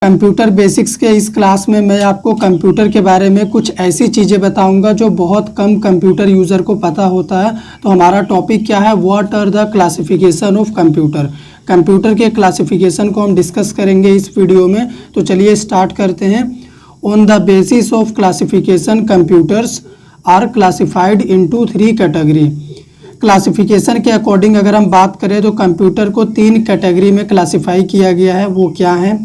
Computer basics के इस class में मैं आपको कंप्यूटर के बारे में कुछ ऐसी चीज़ें बताऊंगा जो बहुत कम कंप्यूटर यूज़र को पता होता है। तो हमारा टॉपिक क्या है, what are the classification of computer. Computer के क्लासिफिकेशन को हम डिस्कस करेंगे इस वीडियो में। तो चलिए स्टार्ट करते हैं। On the basis of classification computers are classified into 3 category. Classification के अकॉर्डिंग अगर हम बात करें तो कंप्यूटर को 3 कैटेगरी में क्लासिफाई किया गया है। वो क्या है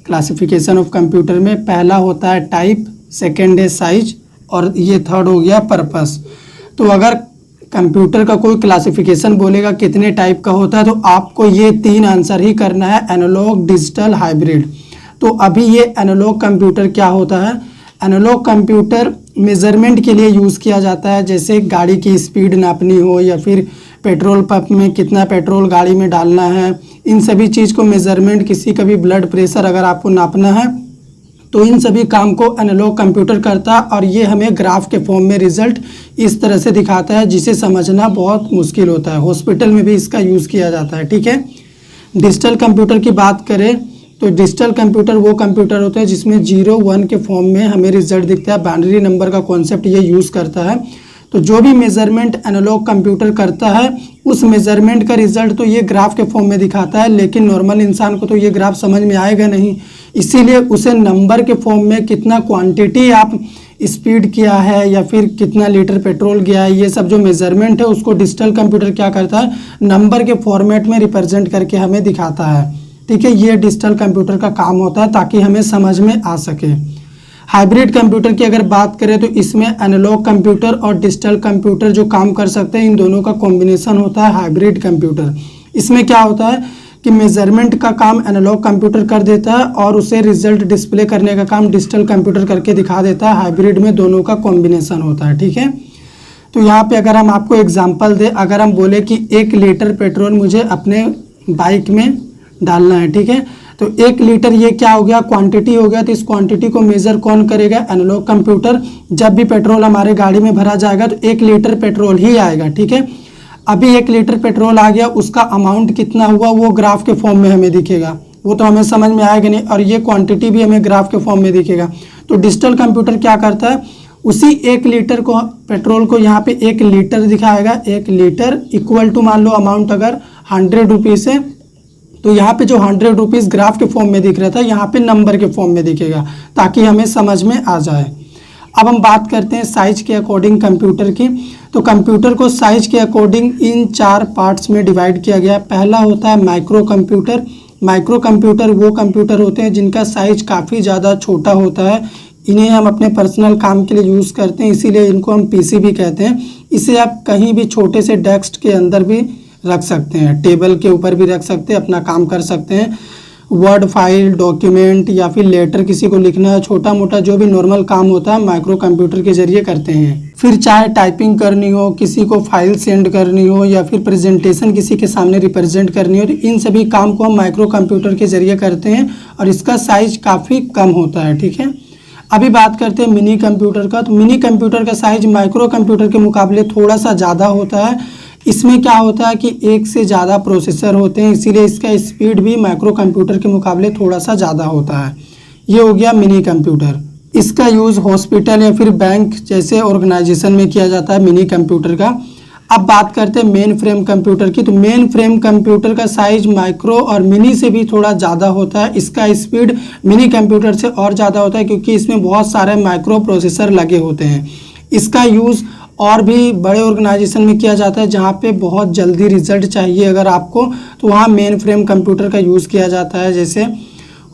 क्लासिफिकेशन ऑफ कंप्यूटर में? पहला होता है टाइप, सेकेंड है साइज और ये थर्ड हो गया पर्पस। तो अगर कंप्यूटर का कोई क्लासिफिकेशन बोलेगा कितने टाइप का होता है तो आपको ये 3 आंसर ही करना है, एनालॉग, डिजिटल, हाइब्रिड। तो अभी ये एनालॉग कंप्यूटर क्या होता है? एनालॉग कंप्यूटर मेज़रमेंट के लिए यूज़ किया जाता है, जैसे गाड़ी की स्पीड नापनी हो या फिर पेट्रोल पंप में कितना पेट्रोल गाड़ी में डालना है, इन सभी चीज़ को मेज़रमेंट, किसी का भी ब्लड प्रेशर अगर आपको नापना है तो इन सभी काम को एनालॉग कंप्यूटर करता है और ये हमें ग्राफ के फॉर्म में रिजल्ट इस तरह से दिखाता है जिसे समझना बहुत मुश्किल होता है। हॉस्पिटल में भी इसका यूज़ किया जाता है, ठीक है। डिजिटल कंप्यूटर की बात करें तो डिजिटल कंप्यूटर वो कंप्यूटर होता है जिसमें 0 1 के फॉर्म में हमें रिजल्ट दिखता है। बाइनरी नंबर का कॉन्सेप्ट ये यूज़ करता है। तो जो भी मेज़रमेंट एनालॉग कंप्यूटर करता है उस मेज़रमेंट का रिजल्ट तो ये ग्राफ के फॉर्म में दिखाता है, लेकिन नॉर्मल इंसान को तो ये ग्राफ समझ में आएगा नहीं, इसीलिए उसे नंबर के फॉर्म में कितना क्वांटिटी आप स्पीड किया है या फिर कितना लीटर पेट्रोल गया है, ये सब जो मेज़रमेंट है उसको डिजिटल कंप्यूटर क्या करता है, नंबर के फॉर्मेट में रिप्रेजेंट करके हमें दिखाता है, ठीक है। ये डिजिटल कंप्यूटर का काम होता है ताकि हमें समझ में आ सके। हाइब्रिड कंप्यूटर की अगर बात करें तो इसमें एनालॉग कंप्यूटर और डिजिटल कंप्यूटर जो काम कर सकते हैं इन दोनों का कॉम्बिनेशन होता है हाइब्रिड कंप्यूटर। इसमें क्या होता है कि मेज़रमेंट का काम एनालॉग कंप्यूटर कर देता है और उसे रिजल्ट डिस्प्ले करने का काम डिजिटल कंप्यूटर करके दिखा देता है। हाइब्रिड में दोनों का कॉम्बिनेशन होता है, ठीक है। तो यहाँ पे अगर हम आपको एग्जाम्पल दें, अगर हम बोले कि 1 लीटर पेट्रोल मुझे अपने बाइक में डालना है, ठीक है, तो 1 लीटर ये क्या हो गया, क्वांटिटी हो गया। तो इस क्वांटिटी को मेज़र कौन करेगा? Analogue computer. जब भी पेट्रोल हमारे गाड़ी में भरा जाएगा तो 1 लीटर पेट्रोल ही आएगा, ठीक है। अभी 1 लीटर पेट्रोल आ गया, उसका अमाउंट कितना हुआ वो ग्राफ के फॉर्म में हमें दिखेगा, वो तो हमें समझ में आएगा नहीं, और ये क्वांटिटी भी हमें ग्राफ के फॉर्म में दिखेगा। तो डिजिटल कंप्यूटर क्या करता है, उसी 1 लीटर को पेट्रोल को यहाँ पे 1 लीटर दिखाएगा। 1 लीटर इक्वल टू मान लो अमाउंट अगर 100 रुपीज़ है तो यहाँ पे जो 100 रुपीज़ ग्राफ के फॉर्म में दिख रहा था यहाँ पे नंबर के फॉर्म में दिखेगा ताकि हमें समझ में आ जाए। अब हम बात करते हैं साइज के अकॉर्डिंग कंप्यूटर की। तो कंप्यूटर को साइज के अकॉर्डिंग इन 4 पार्ट्स में डिवाइड किया गया है। पहला होता है माइक्रो कंप्यूटर। माइक्रो कंप्यूटर वो कंप्यूटर होते हैं जिनका साइज काफ़ी ज़्यादा छोटा होता है। इन्हें हम अपने पर्सनल काम के लिए यूज़ करते हैं, इसीलिए इनको हम पीसी भी कहते हैं। इसे आप कहीं भी छोटे से डेस्क के अंदर भी रख सकते हैं, टेबल के ऊपर भी रख सकते हैं, अपना काम कर सकते हैं। वर्ड फाइल, डॉक्यूमेंट या फिर लेटर किसी को लिखना है, छोटा मोटा जो भी नॉर्मल काम होता है माइक्रो कंप्यूटर के जरिए करते हैं। फिर चाहे टाइपिंग करनी हो, किसी को फाइल सेंड करनी हो या फिर प्रेजेंटेशन किसी के सामने रिप्रेजेंट करनी हो, तो इन सभी काम को हम माइक्रो कंप्यूटर के जरिए करते हैं और इसका साइज काफ़ी कम होता है, ठीक है। अभी बात करते हैं मिनी कंप्यूटर का। तो मिनी कंप्यूटर का साइज माइक्रो कंप्यूटर के मुकाबले थोड़ा सा ज़्यादा होता है। इसमें क्या होता है कि एक से ज़्यादा प्रोसेसर होते हैं, इसीलिए इसका स्पीड भी माइक्रो कंप्यूटर के मुकाबले थोड़ा सा ज़्यादा होता है। ये हो गया मिनी कंप्यूटर। इसका यूज़ हॉस्पिटल या फिर बैंक जैसे ऑर्गेनाइजेशन में किया जाता है मिनी कंप्यूटर का। अब बात करते हैं मेन फ्रेम कंप्यूटर की। तो मेन फ्रेम कंप्यूटर का साइज माइक्रो और मिनी से भी थोड़ा ज़्यादा होता है। इसका स्पीड मिनी कंप्यूटर से और ज़्यादा होता है क्योंकि इसमें बहुत सारे माइक्रो प्रोसेसर लगे होते हैं। इसका यूज़ और भी बड़े ऑर्गेनाइजेशन में किया जाता है जहाँ पे बहुत जल्दी रिजल्ट चाहिए अगर आपको, तो वहाँ मेन फ्रेम कंप्यूटर का यूज़ किया जाता है। जैसे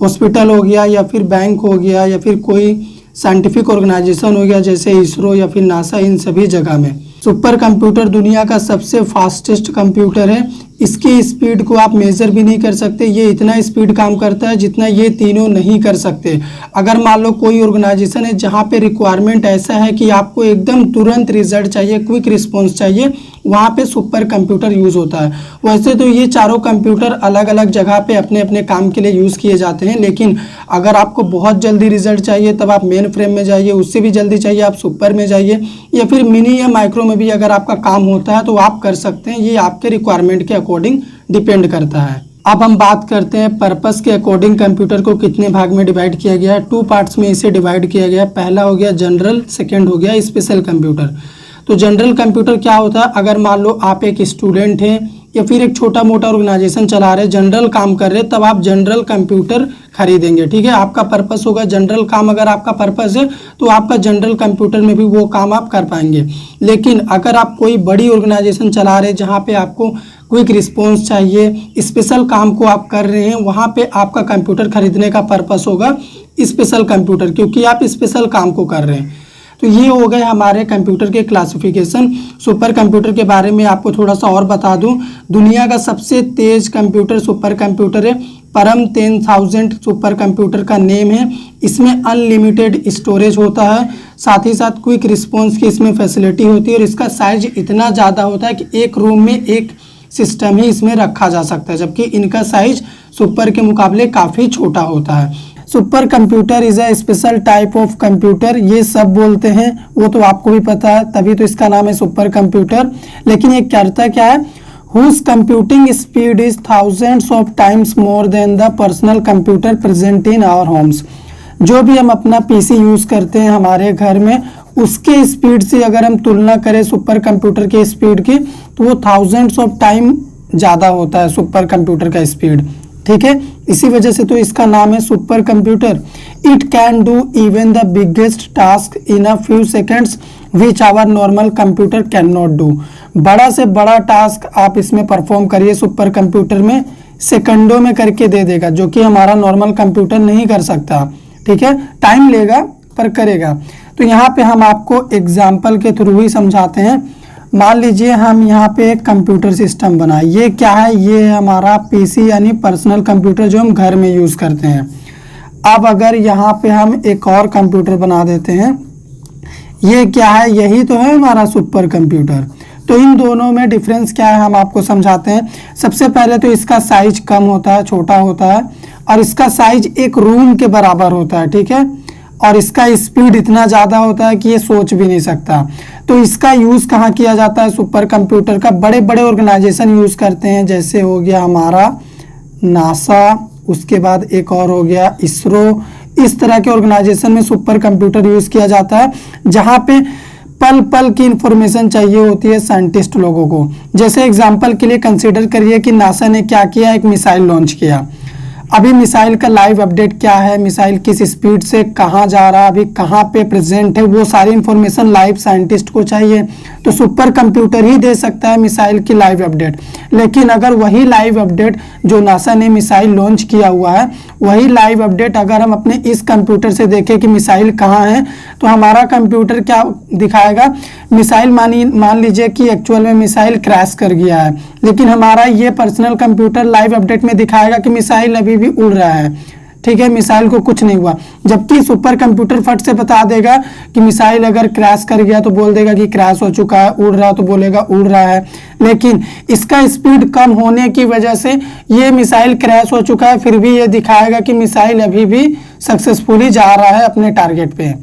हॉस्पिटल हो गया या फिर बैंक हो गया या फिर कोई साइंटिफिक ऑर्गेनाइजेशन हो गया जैसे इसरो या फिर नासा, इन सभी जगह में। सुपर कंप्यूटर दुनिया का सबसे फास्टेस्ट कंप्यूटर है। इसकी स्पीड को आप मेज़र भी नहीं कर सकते, ये इतना स्पीड काम करता है जितना ये तीनों नहीं कर सकते। अगर मान लो कोई ऑर्गेनाइजेशन है जहाँ पे रिक्वायरमेंट ऐसा है कि आपको एकदम तुरंत रिजल्ट चाहिए, क्विक रिस्पॉन्स चाहिए, वहाँ पे सुपर कंप्यूटर यूज़ होता है। वैसे तो ये चारों कंप्यूटर अलग अलग जगह पे अपने अपने काम के लिए यूज़ किए जाते हैं, लेकिन अगर आपको बहुत जल्दी रिजल्ट चाहिए तब आप मेन फ्रेम में जाइए, उससे भी जल्दी चाहिए आप सुपर में जाइए, या फिर मिनी या माइक्रो में भी अगर आपका काम होता है तो आप कर सकते हैं। ये आपके रिक्वायरमेंट के अकॉर्डिंग डिपेंड करता है। अब हम बात करते हैं पर्पस के अकॉर्डिंग कंप्यूटर को कितने भाग में डिवाइड किया गया है। 2 पार्ट्स में इसे डिवाइड किया गया है। पहला हो गया जनरल, सेकंड हो गया स्पेशल कंप्यूटर। तो जनरल कंप्यूटर क्या होता है, अगर मान लो आप एक स्टूडेंट हैं या फिर एक छोटा मोटा ऑर्गेनाइजेशन चला रहे, जनरल काम कर रहे, तब आप जनरल कंप्यूटर खरीदेंगे। ठीक है, आपका पर्पस होगा जनरल काम। अगर आपका पर्पस है तो आपका जनरल कंप्यूटर में भी वो काम आप कर पाएंगे। लेकिन अगर आप कोई बड़ी ऑर्गेनाइजेशन चला रहे जहाँ पे आपको क्विक रिस्पॉन्स चाहिए, स्पेशल काम को आप कर रहे हैं, वहाँ पे आपका कंप्यूटर खरीदने का पर्पस होगा स्पेशल कंप्यूटर, क्योंकि आप स्पेशल काम को कर रहे हैं। तो ये हो गए हमारे कंप्यूटर के क्लासिफिकेशन। सुपर कंप्यूटर के बारे में आपको थोड़ा सा और बता दूं, दुनिया का सबसे तेज कंप्यूटर सुपर कंप्यूटर है। परम 10,000 सुपर कंप्यूटर का नेम है। इसमें अनलिमिटेड स्टोरेज होता है, साथ ही साथ क्विक रिस्पॉन्स की इसमें फैसिलिटी होती है, और इसका साइज इतना ज़्यादा होता है कि एक रूम में एक सिस्टम ही इसमें रखा जा सकता है, जबकि इनका साइज सुपर के मुकाबले काफ़ी छोटा होता है। Super computer is a special type of computer, ये सब बोलते हैं, वो तो आपको भी पता है, तभी तो इसका नाम है सुपर कंप्यूटर। लेकिन ये करता क्या है, whose computing speed is thousands of times more than the personal computer present in our homes. जो भी हम अपना पीसी यूज़ करते हैं हमारे घर में, उसके स्पीड से अगर हम तुलना करें सुपर कंप्यूटर के स्पीड की, तो वो थाउजेंड्स ऑफ टाइम ज़्यादा होता है सुपर कंप्यूटर का स्पीड। ठीक है, इसी वजह से तो इसका नाम है super computer. It can do even the biggest task in a few seconds which our normal computer can not do. बड़ा से बड़ा टास्क आप इसमें परफॉर्म करिए सुपर कंप्यूटर में, सेकंडों में करके दे देगा, जो कि हमारा नॉर्मल कंप्यूटर नहीं कर सकता। ठीक है, टाइम लेगा पर करेगा। तो यहाँ पे हम आपको एग्जाम्पल के थ्रू ही समझाते हैं। मान लीजिए हम यहाँ पे एक कंप्यूटर सिस्टम बनाए, ये क्या है, ये है हमारा पीसी यानी पर्सनल कंप्यूटर जो हम घर में यूज़ करते हैं। अब अगर यहाँ पे हम एक और कंप्यूटर बना देते हैं, ये क्या है, यही तो है हमारा सुपर कंप्यूटर। तो इन दोनों में डिफरेंस क्या है हम आपको समझाते हैं। सबसे पहले तो इसका साइज कम होता है, छोटा होता है, और इसका साइज एक रूम के बराबर होता है। ठीक है, और इसका स्पीड इतना ज़्यादा होता है कि ये सोच भी नहीं सकता। तो इसका यूज़ कहाँ किया जाता है सुपर कंप्यूटर का, बड़े बड़े ऑर्गेनाइजेशन यूज़ करते हैं, जैसे हो गया हमारा नासा, उसके बाद एक और हो गया इसरो। इस तरह के ऑर्गेनाइजेशन में सुपर कंप्यूटर यूज़ किया जाता है, जहाँ पे पल पल की इंफॉर्मेशन चाहिए होती है साइंटिस्ट लोगों को। जैसे एग्जांपल के लिए कंसीडर करिए कि नासा ने क्या किया, एक मिसाइल लॉन्च किया। अभी मिसाइल का लाइव अपडेट क्या है, मिसाइल किस स्पीड से कहाँ जा रहा है, अभी कहाँ पे प्रेजेंट है, वो सारी इंफॉर्मेशन लाइव साइंटिस्ट को चाहिए। तो सुपर कंप्यूटर ही दे सकता है मिसाइल की लाइव अपडेट। लेकिन अगर वही लाइव अपडेट जो नासा ने मिसाइल लॉन्च किया हुआ है, वही लाइव अपडेट अगर हम अपने इस कंप्यूटर से देखें कि मिसाइल कहाँ है, तो हमारा कंप्यूटर क्या दिखाएगा, मिसाइल मान लीजिए कि एक्चुअल में मिसाइल क्रैश कर गया है, लेकिन हमारा ये पर्सनल कंप्यूटर लाइव अपडेट में दिखाएगा कि मिसाइल अभी भी उड़ रहा है। ठीक है, मिसाइल को कुछ नहीं हुआ। जबकि सुपर कंप्यूटर फट से बता देगा कि मिसाइल अगर क्रैश कर गया तो बोल देगा कि क्रैश हो चुका है, उड़ रहा तो बोलेगा उड़ रहा है। लेकिन इसका स्पीड कम होने की वजह से ये मिसाइल क्रैश हो चुका है, फिर भी ये दिखाएगा कि मिसाइल अभी भी सक्सेसफुली जा रहा है अपने टारगेट पे।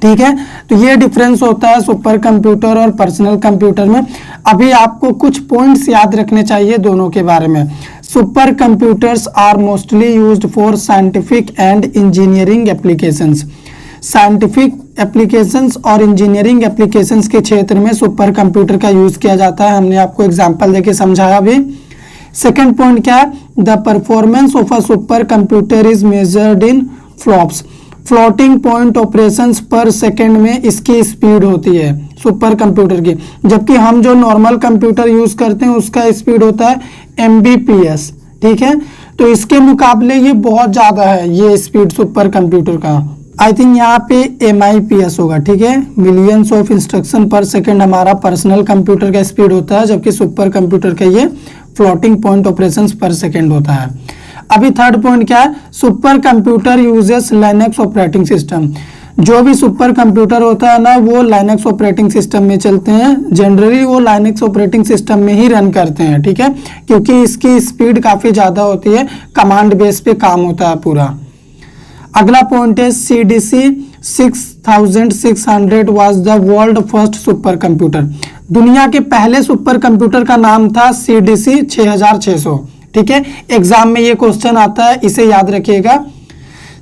ठीक है, तो ये डिफरेंस होता है सुपर कंप्यूटर और पर्सनल कंप्यूटर में। अभी आपको कुछ पॉइंट्स याद रखने चाहिए दोनों के बारे में। Super computers are mostly used for scientific and engineering applications. Scientific applications और इंजीनियरिंग एप्लीकेशंस के क्षेत्र में सुपर कंप्यूटर का यूज किया जाता है। हमने आपको एग्जांपल देके समझाया भी। सेकंड पॉइंट क्या है, the performance of a super computer is measured in flops. Floating point operations पर सेकंड में इसकी स्पीड होती है सुपर कंप्यूटर की, जबकि हम जो नॉर्मल कंप्यूटर यूज करते हैं उसका स्पीड होता है MBPS। ठीक है, तो इसके मुकाबले ये बहुत ज़्यादा है, ये स्पीड सुपर कंप्यूटर का। आई थिंक यहाँ पे MIPS होगा। ठीक है, मिलियंस ऑफ इंस्ट्रक्शन पर सेकंड हमारा पर्सनल कंप्यूटर का स्पीड होता है, जबकि सुपर कंप्यूटर का ये फ्लोटिंग पॉइंट ऑपरेशंस पर सेकंड होता है। अभी थर्ड पॉइंट क्या है, super computer uses Linux operating system. जो भी सुपर कंप्यूटर होता है ना, वो लाइनक्स ऑपरेटिंग सिस्टम में चलते हैं। जनरली वो लाइनक्स ऑपरेटिंग सिस्टम में ही रन करते हैं। ठीक है, क्योंकि इसकी स्पीड काफ़ी ज़्यादा होती है, कमांड बेस पे काम होता है पूरा। अगला पॉइंट है CDC 6600 was the world first super computer. दुनिया के पहले सुपर कंप्यूटर का नाम था CDC 6600। ठीक है, एग्जाम में ये क्वेश्चन आता है, इसे याद रखिएगा।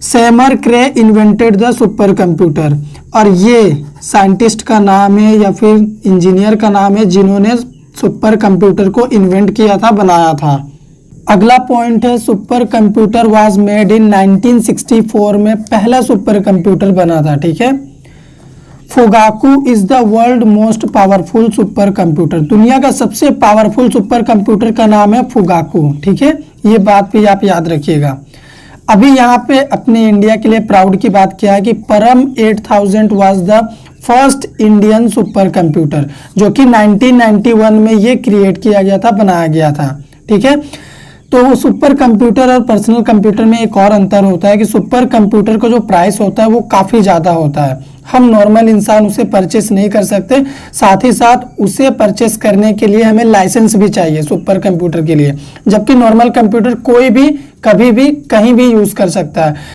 सैमर क्रे इन्वेंटेड द सुपर कंप्यूटर, और ये साइंटिस्ट का नाम है या फिर इंजीनियर का नाम है जिन्होंने सुपर कंप्यूटर को इन्वेंट किया था, बनाया था। अगला पॉइंट है super computer was made in 1964 में पहला सुपर कंप्यूटर बना था। ठीक है, Fugaku is the world most powerful super computer, दुनिया का सबसे पावरफुल सुपर कंप्यूटर का नाम है फुगाकू। ठीक है, ये बात भी आप याद रखिएगा। अभी यहाँ पे अपने इंडिया के लिए प्राउड की बात किया है कि परम 8000 was the first Indian super computer, जो कि 1991 में ये क्रिएट किया गया था, बनाया गया था। ठीक है, तो सुपर कंप्यूटर और पर्सनल कंप्यूटर में एक और अंतर होता है कि सुपर कंप्यूटर का जो प्राइस होता है वो काफ़ी ज़्यादा होता है, हम नॉर्मल इंसान उसे परचेस नहीं कर सकते, साथ ही साथ उसे परचेस करने के लिए हमें लाइसेंस भी चाहिए सुपर कंप्यूटर के लिए, जबकि नॉर्मल कंप्यूटर कोई भी कभी भी कहीं भी यूज़ कर सकता है।